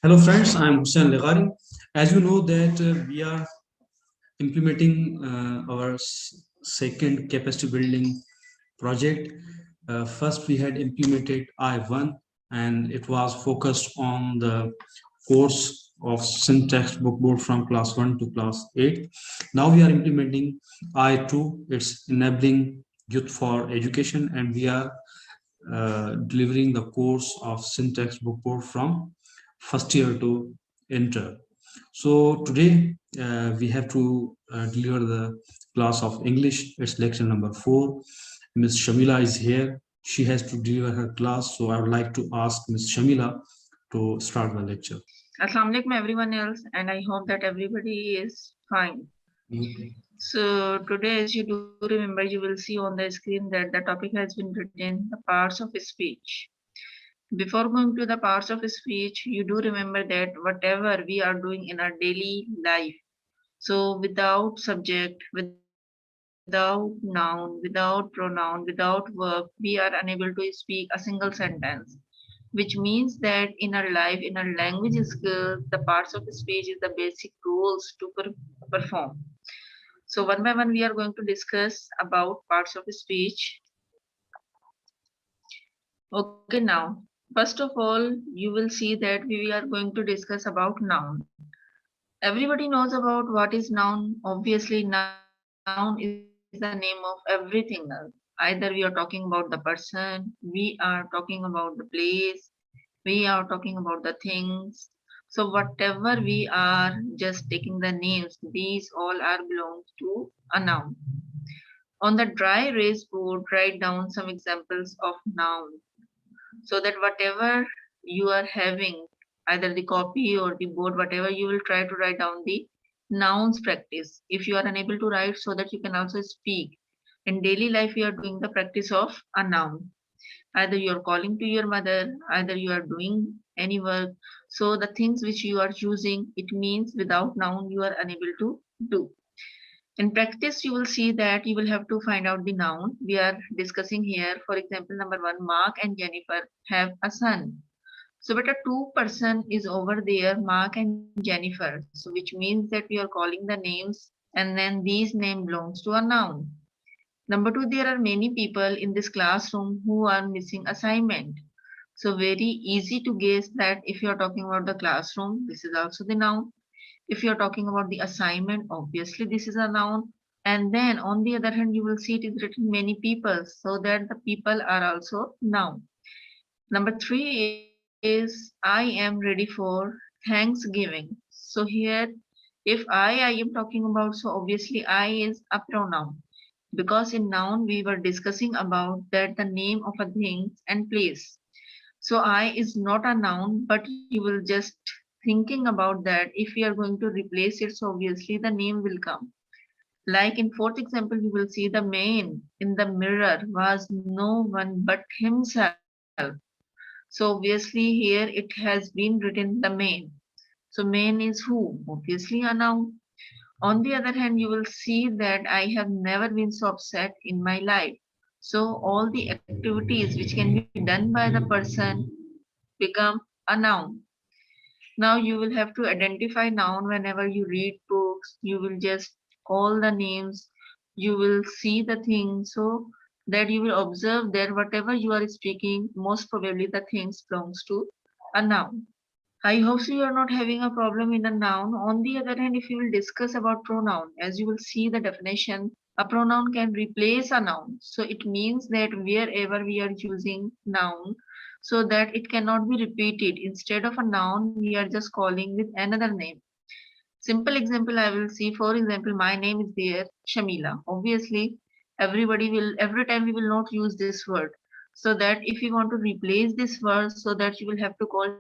Hello friends, I am Hussein Leghari. As you know that we are implementing our second capacity building project. First we had implemented I1 and it was focused on the course of syntax bookboard from class 1 to class 8. Now we are implementing I2, it's enabling youth for education, and we are delivering the course of syntax bookboard from first year to enter. So today we have to deliver the class of English. It's lecture number 4. Miss Shamila is here. She has to deliver her class. So I would like to ask Miss Shamila to start the lecture. Assalamu alaikum everyone else, and I hope that everybody is fine. So today, as you do remember, you will see on the screen that the topic has been written, the parts of speech. Before going to the parts of speech, you do remember that whatever we are doing in our daily life, so without subject, without noun, without pronoun, without verb, we are unable to speak a single sentence, which means that in our life, in our language skills, the parts of speech is the basic rules to perform. So one by one, we are going to discuss about parts of speech. Okay, now, first of all, you will see that we are going to discuss about noun. Everybody knows about what is noun. Obviously, noun is the name of everything else. Either we are talking about the person, we are talking about the place, we are talking about the things. So whatever we are just taking the names, these all are belongs to a noun. On the dry erase board, write down some examples of noun so that whatever you are having, either the copy or the board, whatever, you will try to write down the nouns practice. If you are unable to write, so that you can also speak. In daily life, you are doing the practice of a noun. Either you are calling to your mother, either you are doing any work. So the things which you are choosing, it means without noun you are unable to do. In practice, you will see that you will have to find out the noun. We are discussing here, for example, number 1, Mark and Jennifer have a son. So, but a two-person is over there, Mark and Jennifer. So, which means that we are calling the names, and then these name belongs to a noun. Number 2, there are many people in this classroom who are missing assignment. So, very easy to guess that if you are talking about the classroom, this is also the noun. If you're talking about the assignment, obviously this is a noun. And then on the other hand, you will see it is written many people, so that the people are also noun. Number 3 is I am ready for Thanksgiving. So here, if I am talking about, so obviously I is a pronoun, because in noun we were discussing about that the name of a thing and place. So I is not a noun, but you will just thinking about that if we are going to replace it, so obviously the name will come. Like in fourth example, you will see the man in the mirror was no one but himself. So obviously here it has been written the man. So man is who? Obviously a noun. On the other hand, you will see that I have never been so upset in my life. So all the activities which can be done by the person become a noun. Now you will have to identify noun whenever you read books. You will just call the names. You will see the things, so that you will observe that whatever you are speaking, most probably the things belongs to a noun. I hope so you are not having a problem in a noun. On the other hand, if you will discuss about pronoun, as you will see the definition, a pronoun can replace a noun. So it means that wherever we are using noun, so that it cannot be repeated. Instead of a noun, we are just calling with another name. Simple example I will see. For example, my name is there, Shamila. Obviously, everybody will, every time we will not use this word. So that if you want to replace this word, so that you will have to call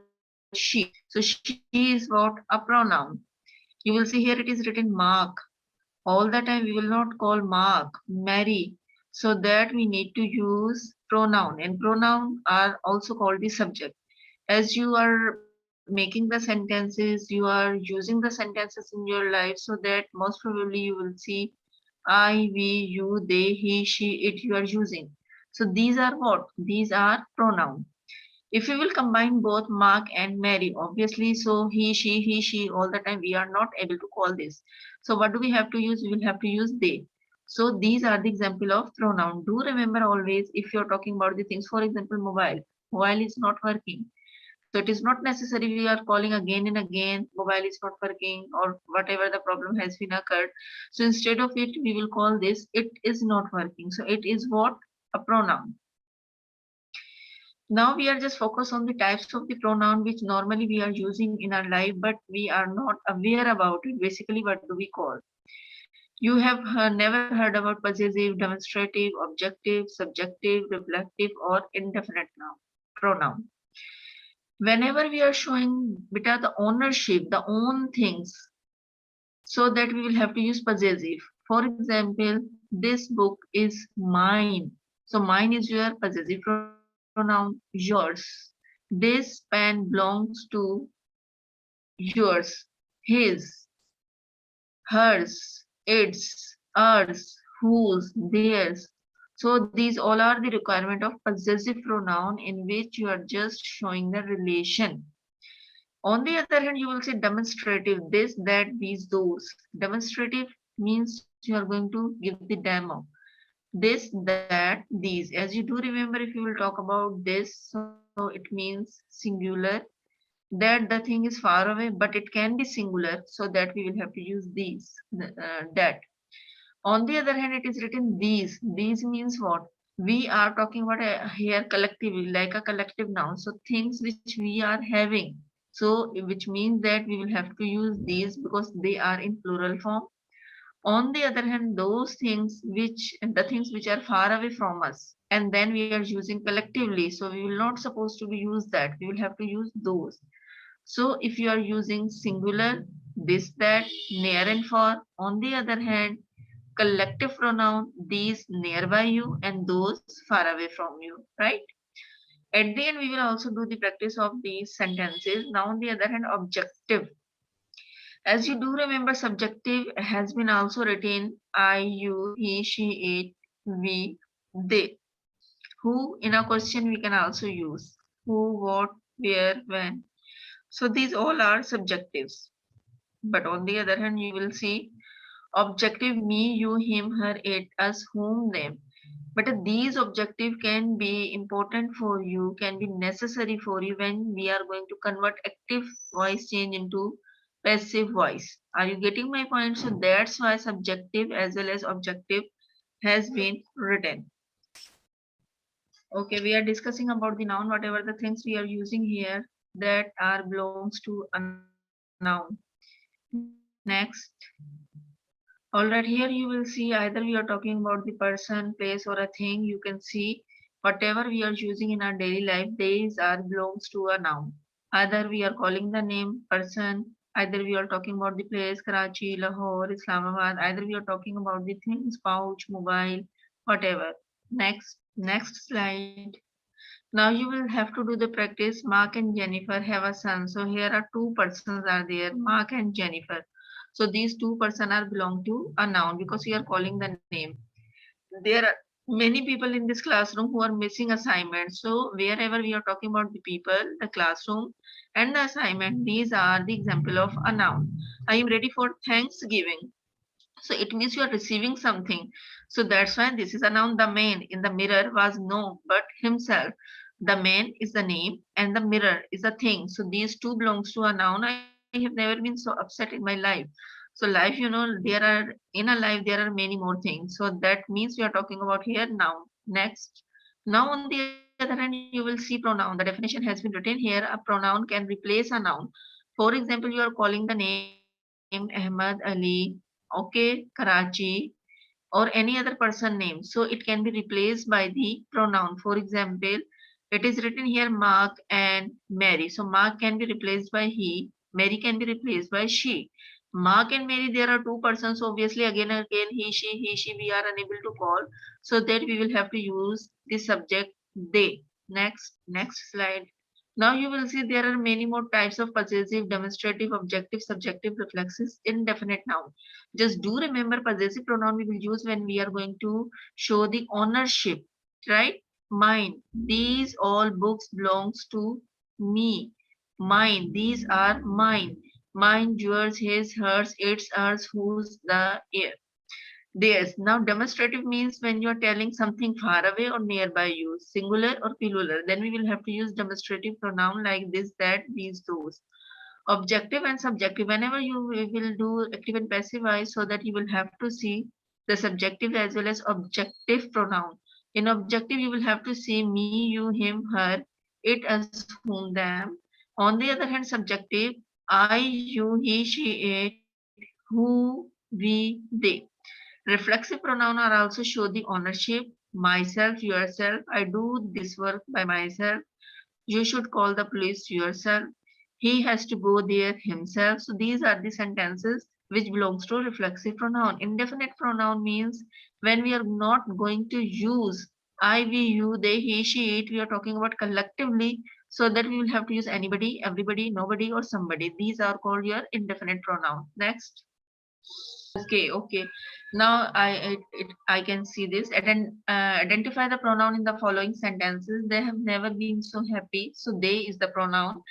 she. So she is what? A pronoun. You will see here it is written Mark. All the time we will not call Mark, Mary. So that we need to use pronoun, and pronoun are also called the subject. As you are making the sentences, you are using the sentences in your life, so that most probably you will see I, we, you, they, he, she, it you are using. So these are what? These are pronoun. If we will combine both Mark and Mary, obviously, so he, she, all the time, we are not able to call this. So what do we have to use? We will have to use they. So these are the example of pronoun. Do remember always, if you're talking about the things, for example, mobile is not working. So it is not necessary we are calling again and again, mobile is not working or whatever the problem has been occurred. So instead of it, we will call this, it is not working. So it is what? A pronoun. Now we are just focused on the types of the pronoun which normally we are using in our life, but we are not aware about it. Basically, what do we call? You have never heard about possessive, demonstrative, objective, subjective, reflective, or indefinite noun pronoun. Whenever we are showing beta the ownership, the own things, so that we will have to use possessive. For example, this book is mine. So mine is your possessive pronoun, yours. This pen belongs to yours, his, hers, its, ours, whose, theirs. So these all are the requirement of possessive pronoun in which you are just showing the relation. On the other hand, you will say demonstrative, this, that, these, those. Demonstrative means you are going to give the demo. This, that, these. As you do remember, if you will talk about this, so it means singular. That the thing is far away, but it can be singular, so that we will have to use these, that. On the other hand, it is written these. These means what? We are talking about here collectively, like a collective noun. So things which we are having. So which means that we will have to use these because they are in plural form. On the other hand, those things the things which are far away from us, and then we are using collectively. So we will not supposed to be use that. We will have to use those. So if you are using singular, this, that, near and far. On the other hand, collective pronoun, these nearby you and those far away from you, right? At the end, we will also do the practice of these sentences. Now, on the other hand, objective. As you do remember, subjective has been also written I, you, he, she, it, we, they. Who in a question we can also use. Who, what, where, when. So these all are subjectives. But on the other hand, you will see objective me, you, him, her, it, us, whom, them. But these objective can be important for you, can be necessary for you when we are going to convert active voice change into passive voice. Are you getting my point? So that's why subjective as well as objective has been written. Okay, we are discussing about the noun, whatever the things we are using here that are belongs to a noun. Next. Alright, here you will see either we are talking about the person, place, or a thing. You can see whatever we are using in our daily life, these are belongs to a noun. Either we are calling the name person, either we are talking about the place, Karachi, Lahore, Islamabad, either we are talking about the things, pouch, mobile, whatever. Next slide. Now you will have to do the practice. Mark and Jennifer have a son. So here are two persons are there, Mark and Jennifer. So these two persons are belong to a noun because we are calling the name. There are many people in this classroom who are missing assignments. So wherever we are talking about the people, the classroom, and the assignment, these are the example of a noun. I am ready for Thanksgiving. So it means you are receiving something. So that's why this is a noun. The man in the mirror was no but himself. The man is the name and the mirror is a thing. So these two belongs to a noun. I have never been so upset in my life. So life, there are in a life there are many more things. So that means we are talking about here noun. Next. Now on the other hand, you will see pronoun. The definition has been written here. A pronoun can replace a noun. For example, you are calling the name Ahmad Ali, okay, Karachi, or any other person name. So it can be replaced by the pronoun. For example, it is written here Mark and Mary. So Mark can be replaced by he, Mary can be replaced by she. Mark and Mary, there are two persons. So obviously, again, he, she, we are unable to call. So that we will have to use the subject they. Next slide. Now you will see there are many more types of possessive, demonstrative, objective, subjective, reflexive, indefinite noun. Just do remember possessive pronoun we will use when we are going to show the ownership, right? mine. These all books belongs to me. Mine. These are mine. Mine, yours, his, hers, its, ours, whose, the, theirs. Now demonstrative means when you are telling something far away or nearby you, singular or plural. Then we will have to use demonstrative pronoun like this, that, these, those. Objective and subjective. Whenever you will do active and passive voice, so that you will have to see the subjective as well as objective pronoun. In objective, you will have to see me, you, him, her, it, us, whom, them. On the other hand, subjective, I, you, he, she, it, who, we, they. Reflexive pronoun are also show the ownership. Myself, yourself. I do this work by myself. You should call the police yourself. He has to go there himself. So these are the sentences which belongs to reflexive pronoun. Indefinite pronoun means when we are not going to use I, we, you, they, he, she, it. We are talking about collectively, so that we will have to use anybody, everybody, nobody, or somebody. These are called your indefinite pronoun. Next. Okay. Now I can see this. Identify the pronoun in the following sentences. They have never been so happy. So they is the pronoun.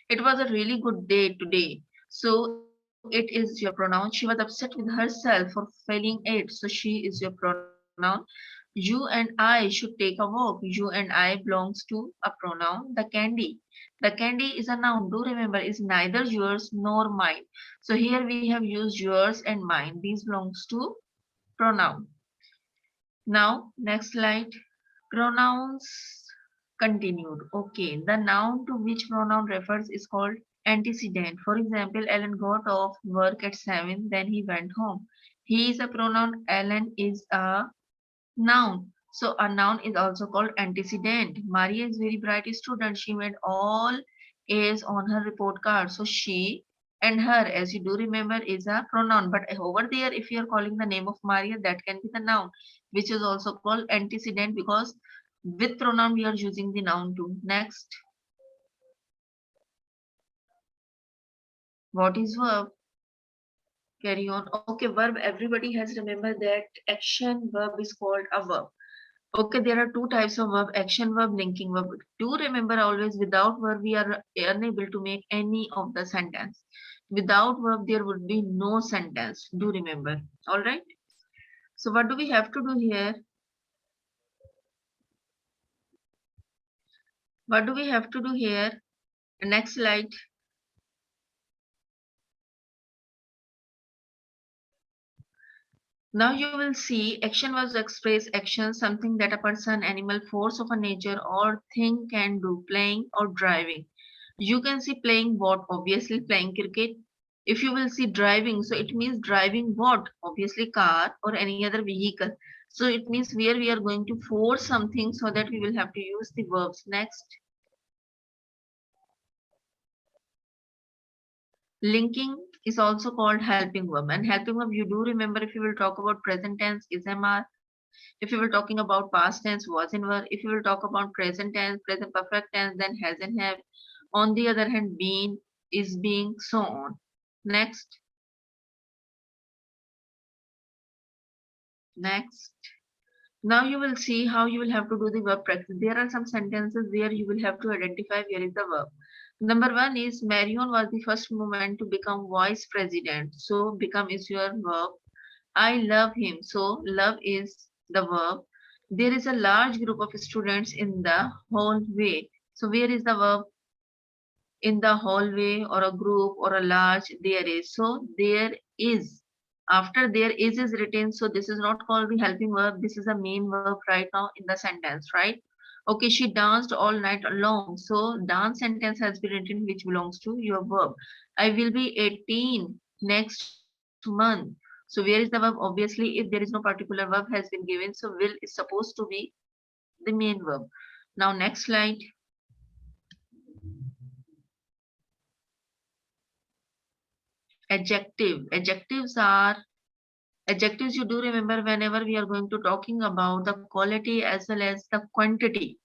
It was a really good day today. So it is your pronoun. She was upset with herself for failing it. So she is your pronoun. You and I should take a walk. You and I belongs to a pronoun. The candy. The candy is a noun. Do remember, is neither yours nor mine. So here we have used yours and mine. These belongs to pronoun. Now, next slide. Pronouns continued. Okay, the noun to which pronoun refers is called antecedent. For example, Alan got off work at 7, then he went home. He is a pronoun. Alan is a noun. So a noun is also called antecedent. Maria is very bright student. She made all A's on her report card. So she and her, as you do remember, is a pronoun. But over there, if you are calling the name of Maria, that can be the noun, which is also called antecedent, because with pronoun we are using the noun too. Next, what is verb? Carry on. Okay, verb. Everybody has remembered that action verb is called a verb. Okay, there are two types of verb, action verb, linking verb. Do remember always without verb we are unable to make any of the sentence. Without verb there would be no sentence. Do remember. All right. So what do we have to do here? What do we have to do here? Next slide. Now you will see action verbs express action, something that a person, animal, force of a nature or thing can do, playing or driving. You can see playing what? Obviously playing cricket. If you will see driving, so it means driving what? Obviously car or any other vehicle. So it means where we are going to force something, so that we will have to use the verbs. Next. Linking is also called helping verb. And helping verb, you do remember, if you will talk about present tense, is MR. If you were talking about past tense, was and were. If you will talk about present tense, present perfect tense, then has and have. On the other hand, been, is being, so on. Next. Next. Now you will see how you will have to do the verb practice. There are some sentences where you will have to identify where is the verb. Number one is Marion was the first woman to become vice president. So become is your verb. I love him. So love is the verb. There is a large group of students in the hallway. So where is the verb? In the hallway or a group or a large, there is. So there is. After there is written. So this is not called the helping verb. This is a main verb right now in the sentence, right? Okay, she danced all night long. So dance sentence has been written, which belongs to your verb. I will be 18 next month. So where is the verb? Obviously, if there is no particular verb has been given, so will is supposed to be the main verb. Now next slide. Adjective. Adjectives you do remember whenever we are going to talking about the quality as well as the quantity.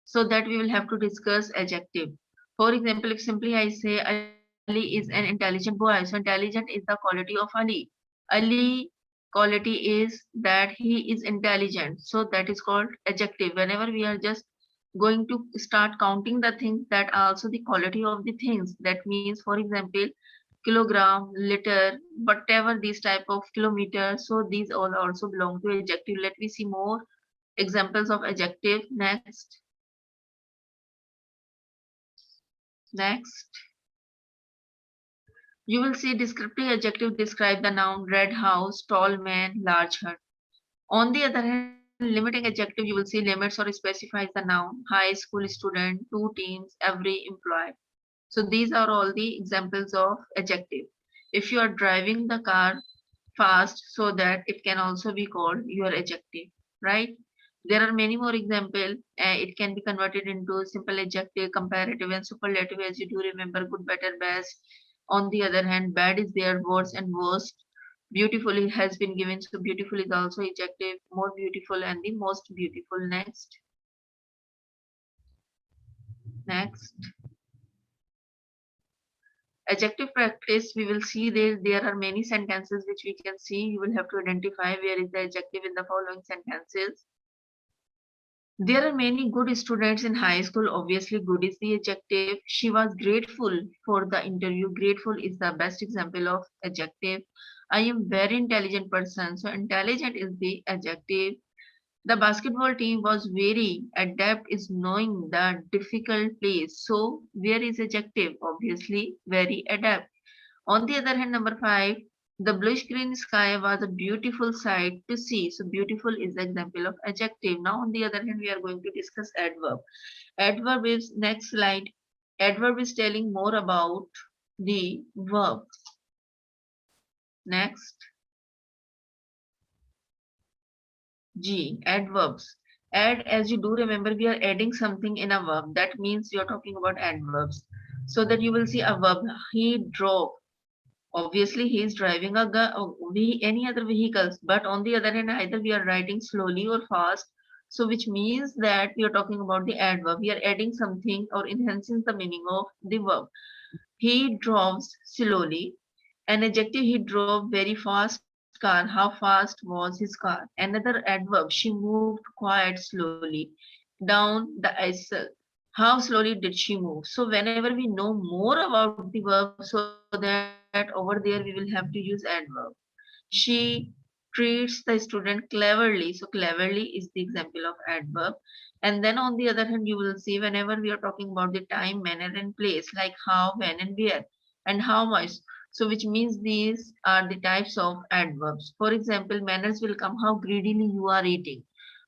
So that we will have to discuss adjective. For example, if simply I say Ali is an intelligent boy. So intelligent is the quality of Ali. Ali quality is that he is intelligent. So that is called adjective. Whenever we are just going to start counting the things that are also the quality of the things, that means, for example, kilogram, liter, whatever these type of kilometers. So these all also belong to adjective. Let me see more examples of adjective. Next. You will see descriptive adjective describe the noun red house, tall man, large hut. On the other hand, limiting adjective, you will see limits or specifies the noun high school student, two teams, every employee. So these are all the examples of adjective. If you are driving the car fast, so that it can also be called your adjective, right? There are many more examples. It can be converted into simple adjective, comparative, and superlative, as you do remember good, better, best. On the other hand, bad is there, worse and worst. Beautiful has been given, so beautiful is also adjective, more beautiful, and the most beautiful. Next. Adjective practice, we will see there are many sentences which we can see. You will have to identify where is the adjective in the following sentences. There are many good students in high school. Obviously, good is the adjective. She was grateful for the interview. Grateful is the best example of adjective. I am very intelligent person. So intelligent is the adjective. The basketball team was very adept is knowing the difficult place. So where is adjective? Obviously, very adept. On the other hand, number 5, the bluish green sky was a beautiful sight to see. So beautiful is the example of adjective. Now on the other hand, we are going to discuss adverb. Adverb is next slide. Adverb is telling more about the verb. Next. G, adverbs. Add, as you do remember, we are adding something in a verb. That means you're talking about adverbs. So that you will see a verb. He drove. Obviously, he is driving any other vehicles. But on the other hand, either we are writing slowly or fast. So which means that we are talking about the adverb. We are adding something or enhancing the meaning of the verb. He drove slowly. An adjective, he drove very fast car. How fast was his car? Another adverb, she moved quite slowly down the aisle. How slowly did she move? So whenever we know more about the verb, so that over there we will have to use adverb. She treats the student cleverly. So cleverly is the example of adverb. And then on the other hand, you will see whenever we are talking about the time, manner, and place, like how, when, and where, and how much. So which means these are the types of adverbs. For example, manners will come how greedily you are eating.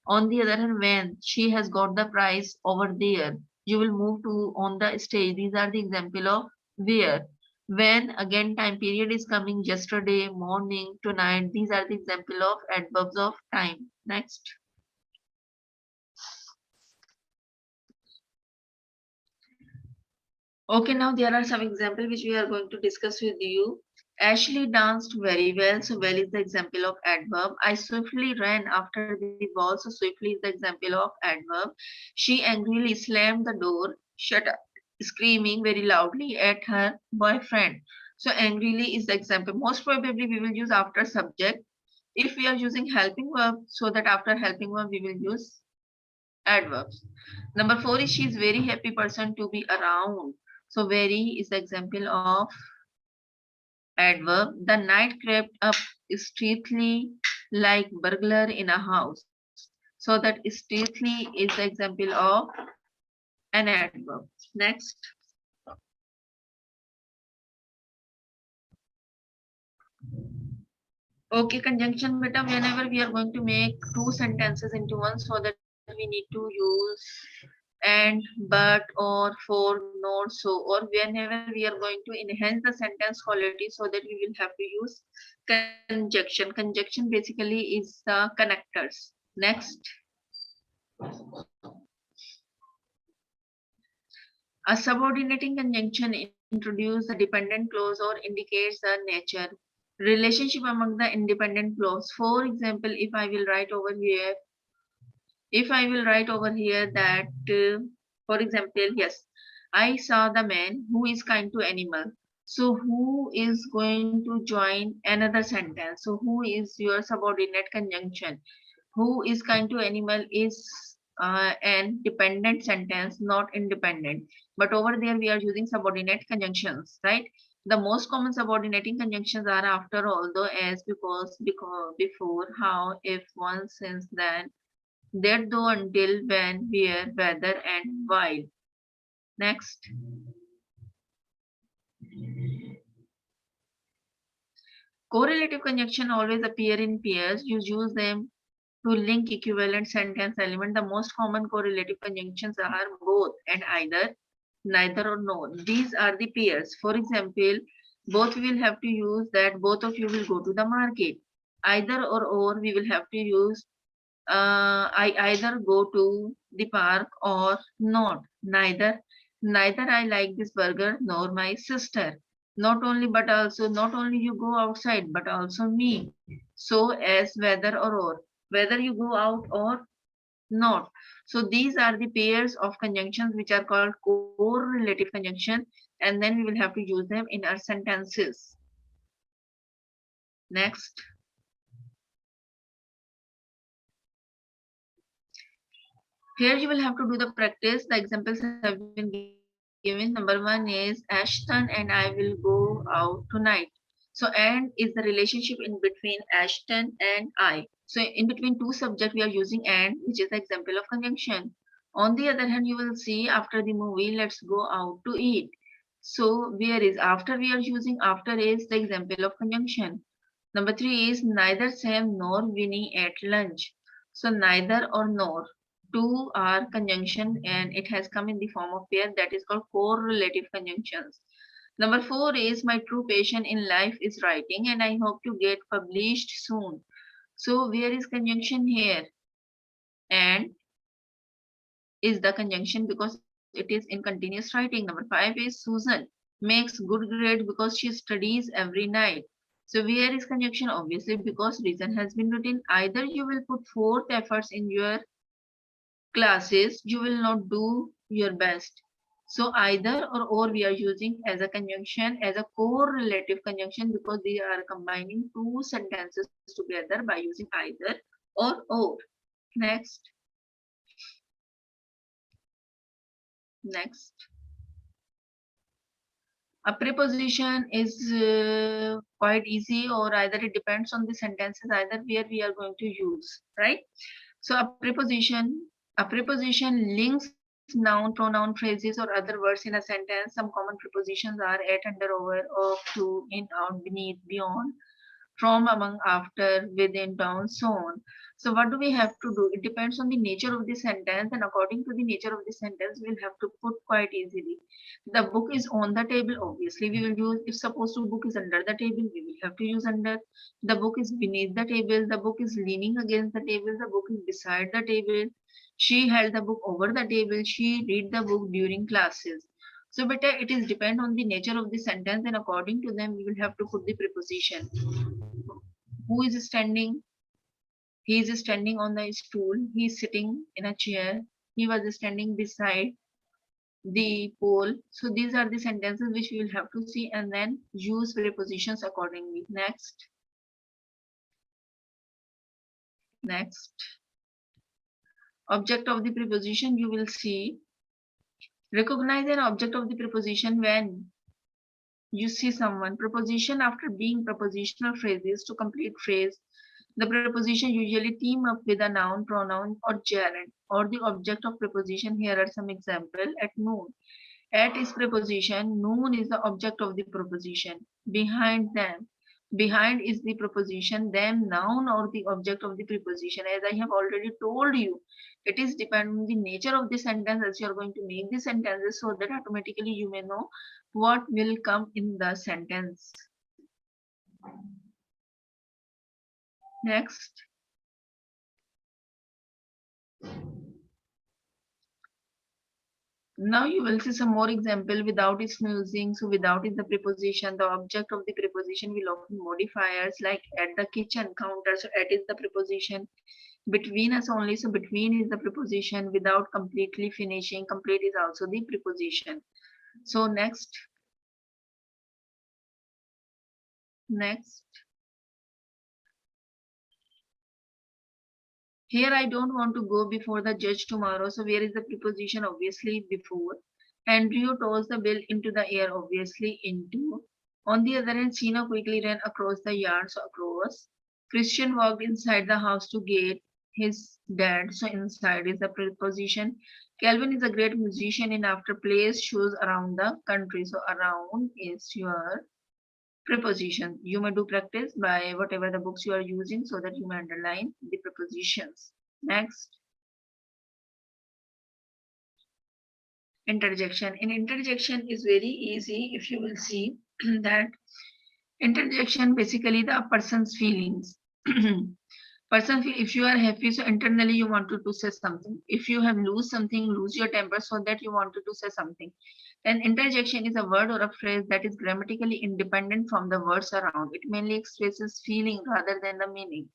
On the other hand, when she has got the prize over there, you will move to on the stage. These are the example of where. When again time period is coming, yesterday, morning, tonight. These are the example of adverbs of time. Next. Okay, now there are some examples which we are going to discuss with you. Ashley danced very well. So well is the example of adverb. I swiftly ran after the ball. So swiftly is the example of adverb. She angrily slammed the door, shut up, screaming very loudly at her boyfriend. So angrily is the example. Most probably we will use after subject. If we are using helping verb, so that after helping verb we will use adverbs. Number 4 is she is very happy person to be around. So very is the example of adverb. The night crept up stealthily like burglar in a house. So that stealthily is the example of an adverb. Next. Okay, conjunction beta, whenever we are going to make two sentences into one, so that we need to use and, but, or, for, not, so, or whenever we are going to enhance the sentence quality, so that we will have to use conjunction. Conjunction basically is the connectors. Next. A subordinating conjunction introduces a dependent clause or indicates the nature relationship among the independent clause. For example, if I will write over here that, for example, yes, I saw the man who is kind to animal. So who is going to join another sentence? So who is your subordinate conjunction? Who is kind to animal is an dependent sentence, not independent. But over there we are using subordinate conjunctions, right? The most common subordinating conjunctions are after, although, as, because, before, how, if, once, since, then, that, though, until, when, where, whether, and while. Next. Correlative conjunction always appear in pairs. You use them to link equivalent sentence element. The most common correlative conjunctions are both and either, neither, or nor. These are the pairs. For example, both we will have to use that both of you will go to the market. Either or we will have to use I either go to the park or not. Neither I like this burger nor my sister. Not only but also, not only you go outside but also me. So as whether or whether you go out or not. So these are the pairs of conjunctions which are called correlative conjunction, and then we will have to use them in our sentences. Next. Here you will have to do the practice. The examples have been given. Number one is Ashton and I will go out tonight. So and is the relationship in between Ashton and I. So in between two subjects we are using and, which is the example of conjunction. On the other hand, you will see after the movie, let's go out to eat. So where is, after we are using after is the example of conjunction. Number three is neither Sam nor Winnie at lunch. So neither or nor. Two are conjunction and it has come in the form of pair, that is called correlative conjunctions. Number four is my true passion in life is writing and I hope to get published soon. So where is conjunction here? And is the conjunction because it is in continuous writing. Number five is Susan makes good grades because she studies every night. So where is conjunction? Obviously because reason has been written. Either you will put forth efforts in your classes, you will not do your best. So either or we are using as a conjunction, as a correlative conjunction, because they are combining two sentences together by using either or. Next. Next. A preposition is quite easy, or either it depends on the sentences, either where we are going to use, right? So a preposition links noun, pronoun, phrases, or other words in a sentence. Some common prepositions are at, under, over, of, to, in, out, beneath, beyond, from, among, after, within, down, so on. So what do we have to do? It depends on the nature of the sentence, and according to the nature of the sentence, we'll have to put quite easily. The book is on the table. Obviously, we will use, if suppose the book is under the table, we will have to use under. The book is beneath the table. The book is leaning against the table. The book is beside the table. She held the book over the table. She read the book during classes. So beta, it is depend on the nature of the sentence, and according to them, we will have to put the preposition. Who is standing? He is standing on the stool. He is sitting in a chair. He was standing beside the pole. So these are the sentences which we will have to see and then use prepositions accordingly. Next. Next. Object of the preposition, you will see. Recognize an object of the preposition when you see someone. Preposition after being prepositional phrases to complete phrase. The preposition usually team up with a noun, pronoun, or gerund, or the object of preposition. Here are some examples. At noon. At is preposition. Noon is the object of the preposition. Behind them. Behind is the preposition. Them, noun, or the object of the preposition. As I have already told you, it is depending on the nature of the sentence as you are going to make the sentences, so that automatically you may know what will come in the sentence. Next. Now you will see some more example. Without is using. So without is the preposition. The object of the preposition will often modifiers like at the kitchen counter. So at is the preposition. Between us only. So between is the preposition. Without completely finishing. Complete is also the preposition. So next. Next. Here I don't want to go before the judge tomorrow. So where is the preposition? Obviously before. Andrew tossed the bill into the air, obviously into. On the other hand, Sina quickly ran across the yard, so across. Christian walked inside the house to get his dad, so inside is the preposition. Calvin is a great musician and after plays shows around the country, so around is your preposition. You may do practice by whatever the books you are using so that you may underline the prepositions. Next, interjection. In interjection is very easy if you will see that interjection basically the person's feelings. Person feel if you are happy, so internally you wanted to say something. If you have lose something, lose your temper so that you wanted to say something. Then interjection is a word or a phrase that is grammatically independent from the words around. It mainly expresses feeling rather than the meaning.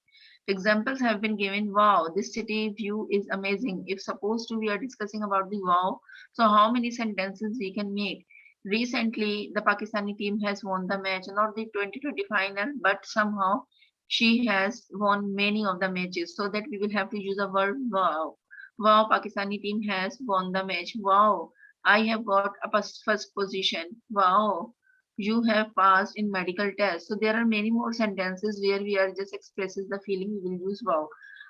Examples have been given. Wow, this city view is amazing. If supposed to we are discussing about the wow, so how many sentences we can make? Recently, the Pakistani team has won the match, not the 2020 final, but somehow she has won many of the matches. So that we will have to use a word wow. Wow, Pakistani team has won the match. Wow, I have got a first position. Wow, you have passed in medical test. So there are many more sentences where we are just expresses the feeling we will use wow.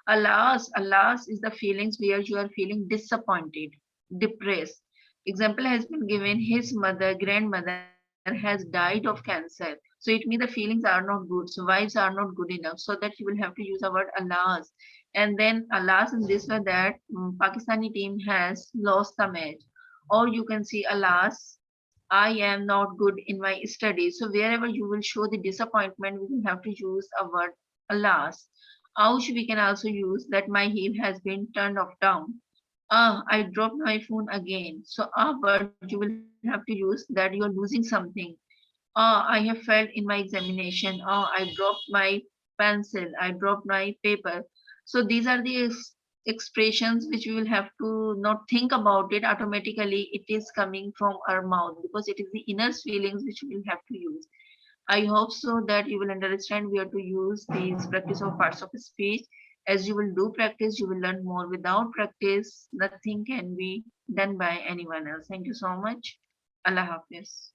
Alas, alas is the feelings where you are feeling disappointed, depressed. Example has been given, his mother, grandmother has died of cancer. So it means the feelings are not good. So vibes are not good enough. So that you will have to use the word alas. And then alas in this way that Pakistani team has lost the match. Or you can see alas, I am not good in my studies. So wherever you will show the disappointment, we will have to use a word alas. Ouch, we can also use that my heel has been turned off down. Ah, I dropped my phone again. So word you will have to use that you are losing something. Ah, I have failed in my examination. Ah, I dropped my pencil. I dropped my paper. So these are the expressions which we will have to not think about it automatically. It is coming from our mouth because it is the inner feelings which we will have to use. I hope so that you will understand where to use these practice of parts of speech. As you will do practice, you will learn more. Without practice, nothing can be done by anyone else. Thank you so much. Allah Hafiz.